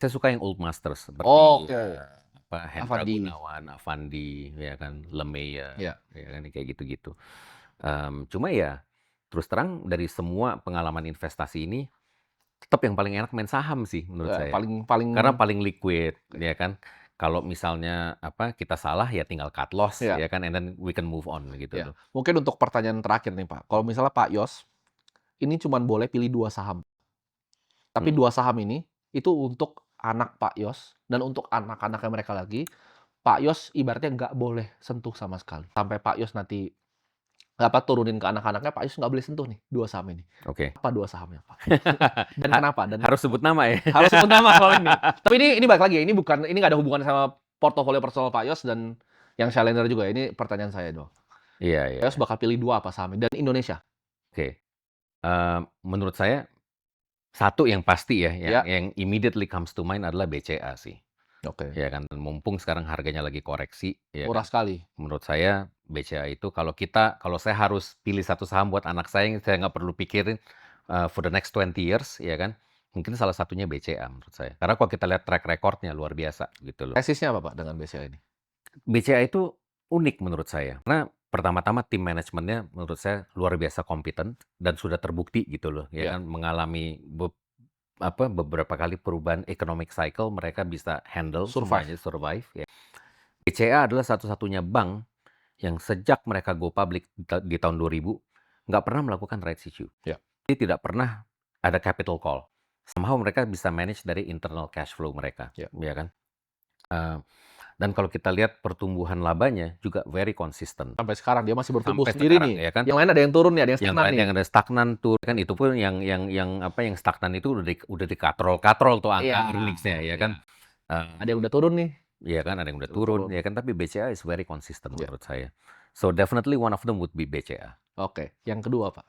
Saya suka yang old masters seperti Oke. Hendra Avandi. Gunawan, Avandi, ya kan, LeMayer, Ya. ya kan kayak gitu-gitu. Cuma ya terus terang dari semua pengalaman investasi ini tetap yang paling enak main saham sih menurut saya. Paling paling Karena paling liquid, Oke. ya kan. Kalau misalnya kita salah ya tinggal cut loss, Ya, ya kan, and then we can move on gitu ya. loh. Mungkin untuk pertanyaan terakhir nih, Pak. Kalau misalnya Pak Yos, ini cuman boleh pilih 2 saham. Tapi Mhm. 2 saham ini, itu untuk anak Pak Yos dan untuk anak-anaknya mereka lagi, Pak Yos ibaratnya nggak boleh sentuh sama sekali. Sampai Pak Yos nanti, turunin ke anak-anaknya, Pak Yos nggak boleh sentuh nih 2 saham ini. Oke. Apa 2 sahamnya, Pak? Dan Ha kenapa? Dan harus sebut nama ya? harus sebut nama kalau ini. Tapi ini balik lagi ya, ini nggak ada hubungan sama portofolio personal Pak Yos dan yang Shalender juga ya, ini pertanyaan saya doang. Iya, iya, Pak Yos iya. bakal pilih 2 apa sahamnya? Dan Indonesia? Oke. Menurut saya satu yang pasti ya, yang Ya, yang immediately comes to mind adalah BCA sih, oke. ya kan. Mumpung sekarang harganya lagi koreksi, ya Murah kan. sekali. Menurut saya BCA itu kalau saya harus pilih satu saham buat anak saya yang saya nggak perlu pikirin for the next 20 years, ya kan. Mungkin salah satunya BCA menurut saya. Karena kalau kita lihat track record-nya luar biasa gitu loh. Tesisnya apa, Pak, dengan BCA ini? BCA itu unik menurut saya. Karena pertama-tama tim manajemennya menurut saya luar biasa kompeten dan sudah terbukti gitu loh, ya Ya, kan, mengalami beberapa kali perubahan economic cycle mereka bisa handle survive. semuanya, survive ya. BCA adalah satu-satunya bank yang sejak mereka go public di tahun 2000 nggak pernah melakukan rights issue. Ya, Jadi tidak pernah ada capital call. Somehow mereka bisa manage dari internal cash flow mereka, ya. ya kan. Eee, dan kalau kita lihat pertumbuhan labanya juga very consistent Sampai sekarang dia masih bertumbuh sampai sendiri sekarang, nih. ya kan. Yang lain ada yang turun nih, ada yang Yang stagnan lain nih. yang ada stagnan tuh kan, itu pun yang stagnan itu udah dikatrol-katrol tuh Iya, angka earnings-nya, ya iya. kan. Ada Eee yang udah turun nih, Iya kan, ada yang udah turun turun, turun. ya kan, tapi BCA is very consistent Ya, menurut saya. So definitely one of them would be BCA. oke. Yang kedua, Pak?